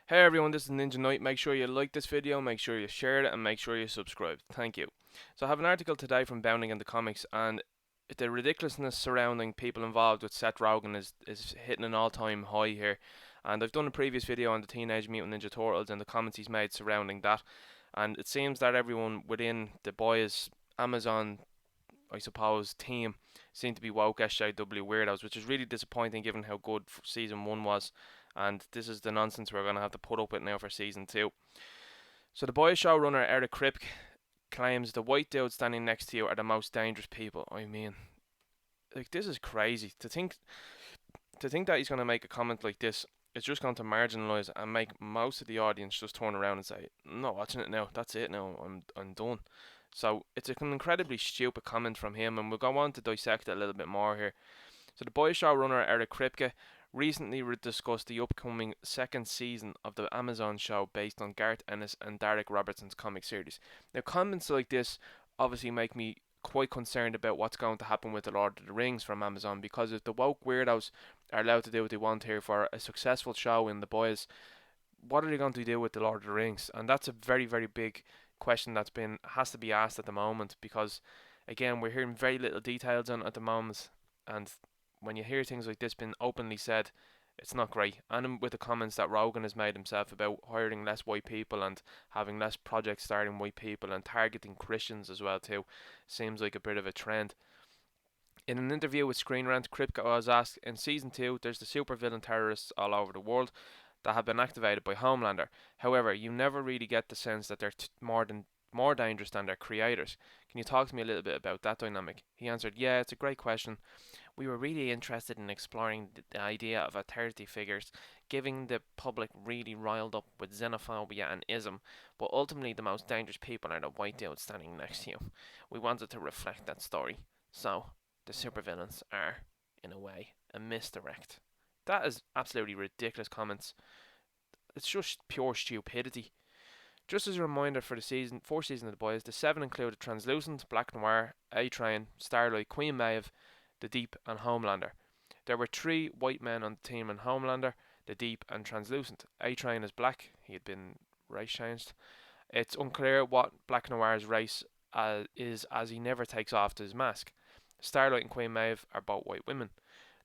Hey everyone, this is Ninja Knight. Make sure you like this video, make sure you share it, and make sure you subscribe. Thank you. So I have an article today from Bounding in the Comics, and the ridiculousness surrounding people involved with Seth Rogen is hitting an all-time high here. And I've done a previous video on the Teenage Mutant Ninja Turtles and the comments he's made surrounding that. And it seems that everyone within the boys Amazon, I suppose, team seem to be woke SJW weirdos, which is really disappointing given how good season one was. And this is the nonsense we're going to have to put up with now for season two. So the boys showrunner Eric Kripke claims the white dudes standing next to you are the most dangerous people. I mean, like, this is crazy to think that he's going to make a comment like this. It's just going to marginalise and make most of the audience just turn around and say, "I'm not watching it now. That's it now. I'm done." So it's an incredibly stupid comment from him, and we'll go on to dissect it a little bit more here. So the boys showrunner Eric Kripke recently discussed the upcoming second season of the Amazon show based on Garth Ennis and Derek Robertson's comic series. Now, comments like this obviously make me quite concerned about what's going to happen with the Lord of the Rings from Amazon, because if the woke weirdos are allowed to do what they want here for a successful show in the boys, what are they going to do with the Lord of the Rings? And that's a very, very big question has to be asked at the moment, because again, we're hearing very little details on it at the moment, and when you hear things like this being openly said, it's not great. And with the comments that Rogan has made himself about hiring less white people and having less projects starting white people and targeting Christians as well too, seems like a bit of a trend. In an interview with Screen Rant, Kripke was asked, in season 2 there's the supervillain terrorists all over the world that have been activated by Homelander. However, you never really get the sense that they're more dangerous than their creators. Can you talk to me a little bit about that dynamic? He answered, yeah, it's a great question. We were really interested in exploring the idea of authority figures, giving the public really riled up with xenophobia and ism, but ultimately the most dangerous people are the white dudes standing next to you. We wanted to reflect that story. So, the supervillains are, in a way, a misdirect. That is absolutely ridiculous comments. It's just pure stupidity. Just as a reminder for the fourth season of The Boys, the seven included Translucent, Black Noir, A-Train, Starlight, Queen Maeve, The Deep, and Homelander. There were three white men on the team in Homelander, The Deep, and Translucent. A-Train is black, he had been race changed. It's unclear what Black Noir's race is, as he never takes off his mask. Starlight and Queen Maeve are both white women.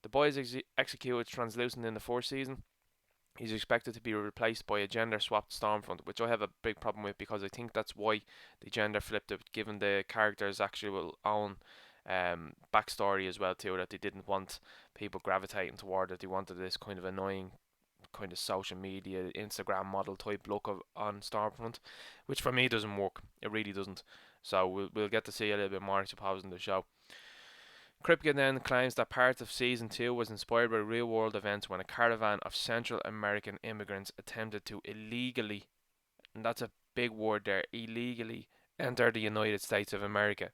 The boys executed Translucent in the fourth season. He's expected to be replaced by a gender swapped Stormfront, which I have a big problem with, because I think that's why the gender flipped it, given the character's actual own backstory as well too, that they didn't want people gravitating toward it. They wanted this kind of annoying kind of social media Instagram model type look on Stormfront, which for me doesn't work. It really doesn't. So we'll get to see a little bit more, I suppose, in the show. Kripke then claims that part of season 2 was inspired by real world events when a caravan of Central American immigrants attempted to illegally, and that's a big word there, illegally enter the United States of America.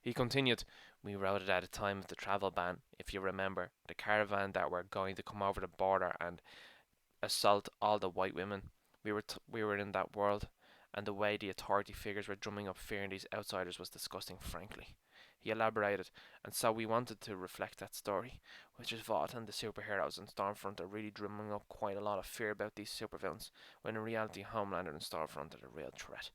He continued, we wrote it at a time of the travel ban, if you remember, the caravan that were going to come over the border and assault all the white women. We were in that world, and the way the authority figures were drumming up fear in these outsiders was disgusting, frankly. He elaborated, and so we wanted to reflect that story, which is Vought and the superheroes in Stormfront are really drumming up quite a lot of fear about these supervillains, when in reality Homelander and Stormfront are the real threat.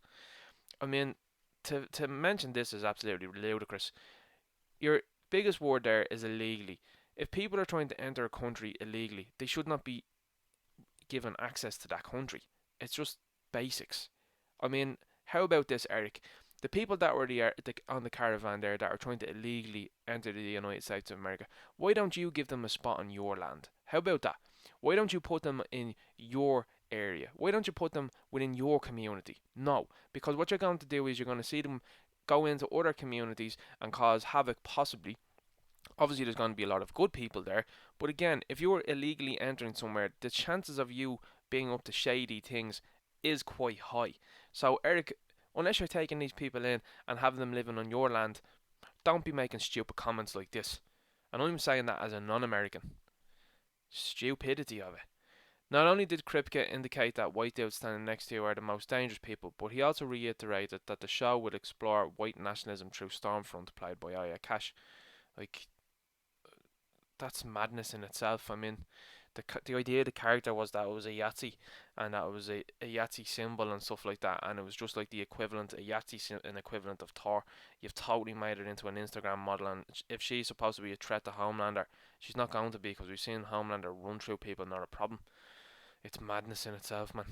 I mean, to mention this is absolutely ludicrous. Your biggest word there is illegally. If people are trying to enter a country illegally, they should not be given access to that country. It's just basics. I mean, how about this, Eric? The people that were on the caravan there that are trying to illegally enter the United States of America, why don't you give them a spot on your land? How about that? Why don't you put them in your area? Why don't you put them within your community? No, because what you're going to do is you're going to see them go into other communities and cause havoc, possibly. Obviously, there's going to be a lot of good people there, but again, if you're illegally entering somewhere, the chances of you being up to shady things is quite high. So, Eric, unless you're taking these people in and having them living on your land, don't be making stupid comments like this. And I'm saying that as a non-American. Stupidity of it. Not only did Kripke indicate that white dudes standing next to you are the most dangerous people, but he also reiterated that the show would explore white nationalism through Stormfront, played by Aya Cash. Like, that's madness in itself. I mean, The idea of the character was that it was a Yahtzee, and that it was a Yahtzee symbol and stuff like that, and it was just like the equivalent, a Yahtzee, an equivalent of Thor. You've totally made it into an Instagram model, and if she's supposed to be a threat to Homelander, she's not going to be, because we've seen Homelander run through people, not a problem. It's madness in itself, man.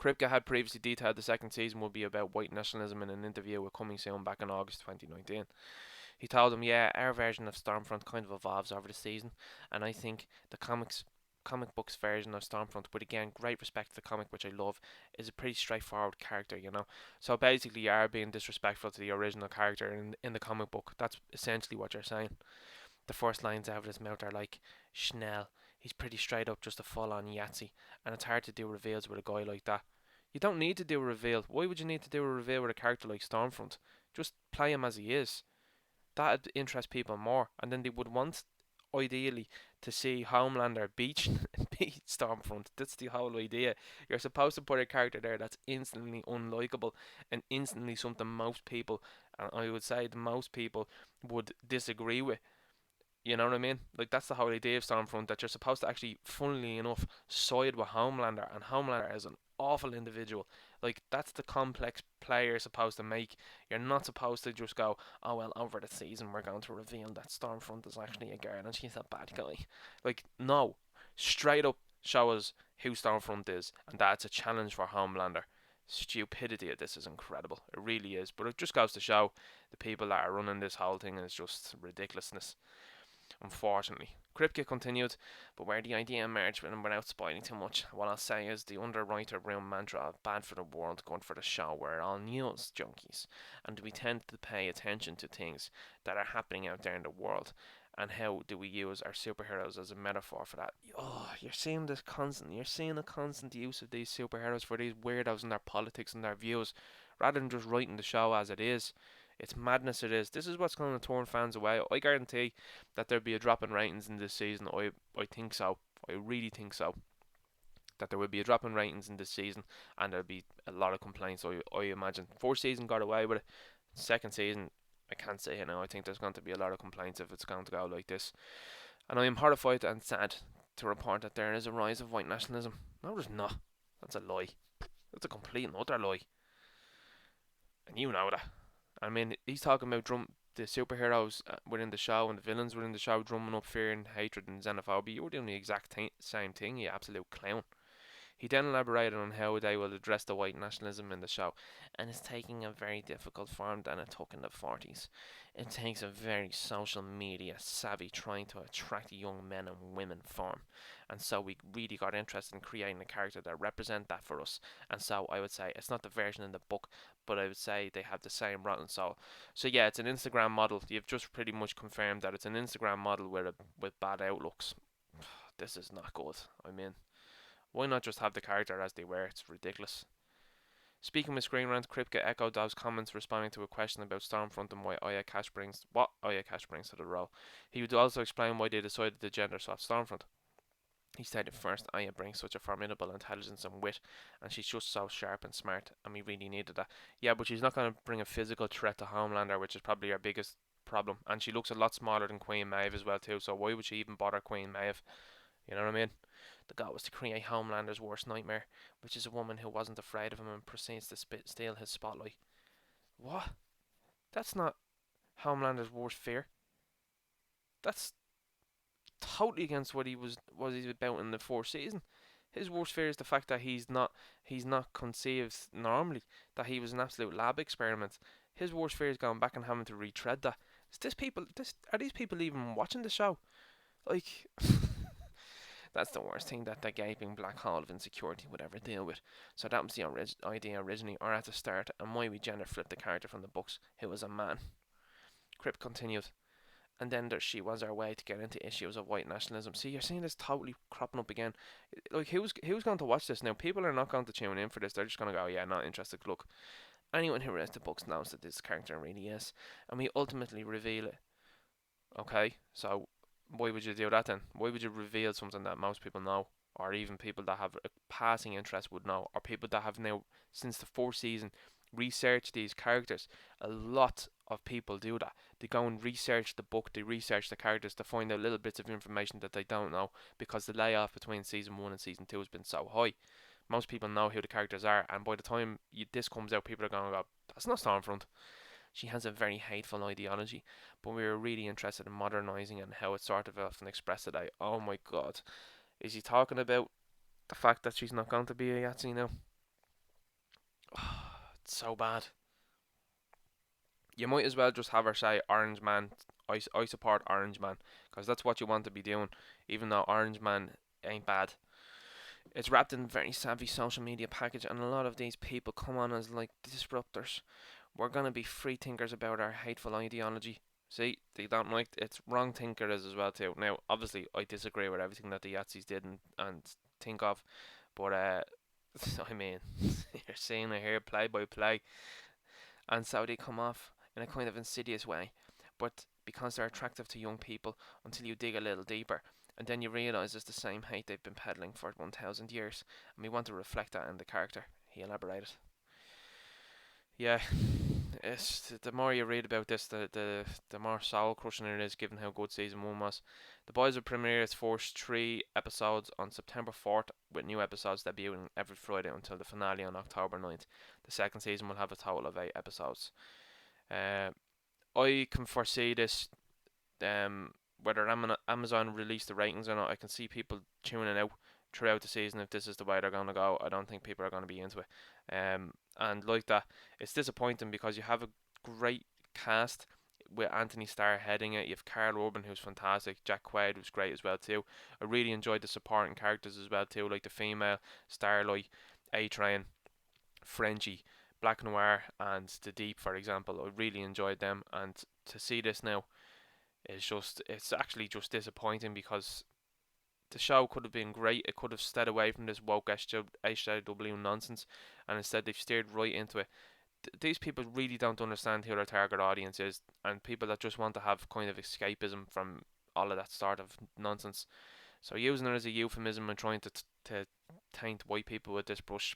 Kripke had previously detailed the second season would be about white nationalism in an interview with Coming Soon back in August 2019. He told him, "Yeah, our version of Stormfront kind of evolves over the season, and I think the comic books version of Stormfront, with again great respect to the comic, which I love, is a pretty straightforward character, you know. So basically, you are being disrespectful to the original character in the comic book. That's essentially what you're saying." The first lines out of his mouth are like, "Schnell, he's pretty straight up just a full on Yahtzee, and it's hard to do reveals with a guy like that." You don't need to do a reveal. Why would you need to do a reveal with a character like Stormfront? Just play him as he is. That'd interest people more, and then they would want, ideally, to see Homelander beat beat Stormfront. That's the whole idea. You're supposed to put a character there that's instantly unlikable and instantly something most people, and I would say the most people, would disagree with. You know what I mean? Like, that's the whole idea of Stormfront, that you're supposed to actually, funnily enough, side with Homelander, and Homelander is an awful individual. Like, that's the complex play you're supposed to make. You're not supposed to just go, "Oh well, over the season we're going to reveal that Stormfront is actually a girl and she's a bad guy." Like, no. Straight up show us who Stormfront is, and that's a challenge for Homelander. Stupidity of this is incredible. It really is. But it just goes to show the people that are running this whole thing is just ridiculousness, unfortunately. Kripke continued, "But where the idea emerged, and without spoiling too much, what I'll say is the underwriter room mantra of bad for the world, good for the show, we're all news junkies, and we tend to pay attention to things that are happening out there in the world, and how do we use our superheroes as a metaphor for that?" Oh, you're seeing this constantly. You're seeing a constant use of these superheroes for these weirdos and their politics and their views, rather than just writing the show as it is. It's madness, it is. This is what's going to turn fans away. I guarantee that there'll be a drop in ratings in this season. I think so. I really think so. That there will be a drop in ratings in this season, and there'll be a lot of complaints. I imagine. First season got away with it. Second season, I can't say it now. I think there's going to be a lot of complaints if it's going to go like this. And I am horrified and sad to report that there is a rise of white nationalism. No, there's not. That's a lie. That's a complete and utter lie. And you know that. I mean, he's talking about the superheroes within the show and the villains within the show drumming up fear and hatred and xenophobia. You're doing the exact same thing, you absolute clown. He then elaborated on how they will address the white nationalism in the show, and it's taking a very difficult form than it took in the 40s. It takes a very social media savvy trying to attract young men and women form, and so we really got interested in creating a character that represent that for us. And so I would say it's not the version in the book, but I would say they have the same rotten soul. So yeah, it's an Instagram model. You've just pretty much confirmed that it's an Instagram model with bad outlooks. This is not good. I mean, why not just have the character as they were? It's ridiculous. Speaking with Screen Rant, Kripke echoed those comments, responding to a question about Stormfront and what Aya Cash brings to the role. He would also explain why they decided to gender swap Stormfront. He stated, "First, Aya brings such a formidable intelligence and wit, and she's just so sharp and smart, and we really needed that." Yeah, but she's not going to bring a physical threat to Homelander, which is probably our biggest problem. And she looks a lot smaller than Queen Maeve as well too, so why would she even bother Queen Maeve? You know what I mean? The goal was to create Homelander's worst nightmare, which is a woman who wasn't afraid of him and proceeds to steal his spotlight. What? That's not Homelander's worst fear. That's totally against what he's about in the fourth season. His worst fear is the fact that he's not conceived normally, that he was an absolute lab experiment. His worst fear is going back and having to retread that. Are these people even watching the show? Like, that's the worst thing that the gaping black hole of insecurity would ever deal with. So that was the idea originally, or at the start, and why we gender flipped the character from the books, who was a man. Crip continued, and then she was our way to get into issues of white nationalism. See, you're seeing this totally cropping up again. Like, who's going to watch this now? People are not going to tune in for this. They're just going to go, "Yeah, not interested." Look, anyone who reads the books knows that this character really is, and we ultimately reveal it. Okay, so why would you do that then? Why would you reveal something that most people know, or even people that have a passing interest would know, or people that have now, since the fourth season, researched these characters? A lot of people do that. They go and research the book, they research the characters to find out little bits of information that they don't know, because the layoff between season 1 and season 2 has been so high. Most people know who the characters are, and by the time this comes out, people are going to go, that's not Stormfront. She has a very hateful ideology, but we were really interested in modernising it and how it's sort of often expressed today. Oh my god. Is he talking about the fact that she's not going to be a Yahtzee now? It's so bad. You might as well just have her say Orange Man. I support Orange Man, because that's what you want to be doing, even though Orange Man ain't bad. It's wrapped in a very savvy social media package, and a lot of these people come on as like disruptors. We're gonna be free thinkers about our hateful ideology. See, they don't like it's wrong thinkers as well too. Now, obviously, I disagree with everything that the Yahtzees did and think of, but I mean, you're seeing it here play by play, and so they come off in a kind of insidious way, but because they're attractive to young people until you dig a little deeper. And then you realise it's the same hate they've been peddling for 1,000 years, and we want to reflect that in the character, he elaborated. Yeah, it's the more you read about this, the more soul crushing it is, given how good season 1 was. The Boys will premiere its first 3 episodes on September 4th, with new episodes debuting every Friday until the finale on October 9th. The second season will have a total of 8 episodes. Uh, I can foresee this, whether Amazon release the ratings or not. I can see people tuning out throughout the season if this is the way they're going to go. I don't think people are going to be into it. And like that, it's disappointing because you have a great cast with Anthony Starr heading it. You have Carl Urban, who's fantastic. Jack Quaid was great as well too. I really enjoyed the supporting characters as well too, like the female Starlight, A Train, Frenchie, Black Noir, and The Deep, for example. I really enjoyed them, and to see this now is it's actually just disappointing, because the show could have been great. It could have stayed away from this woke HJW nonsense, and instead they've steered right into it. These people really don't understand who their target audience is, and people that just want to have kind of escapism from all of that sort of nonsense. So using it as a euphemism and trying to taint white people with this brush,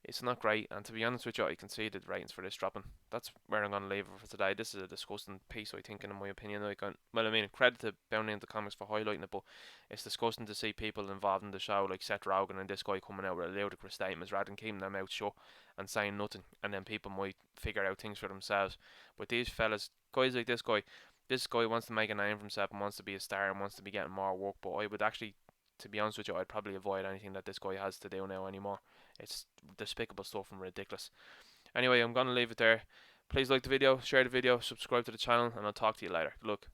it's not great. And to be honest with you, I conceded ratings for this dropping. That's where I'm going to leave it for today. This is a disgusting piece, I think, in my opinion. Well, I mean, credit to Bounding into Comics for highlighting it, but it's disgusting to see people involved in the show like Seth Rogen and this guy coming out with ludicrous statements rather than keeping their mouth shut and saying nothing, and then people might figure out things for themselves. But these fellas, guys like this guy wants to make a name for himself and wants to be a star and wants to be getting more work. But I would actually, to be honest with you, I'd probably avoid anything that this guy has to do now anymore. It's despicable stuff and ridiculous. Anyway, I'm going to leave it there. Please like the video, share the video, subscribe to the channel, and I'll talk to you later. Good luck.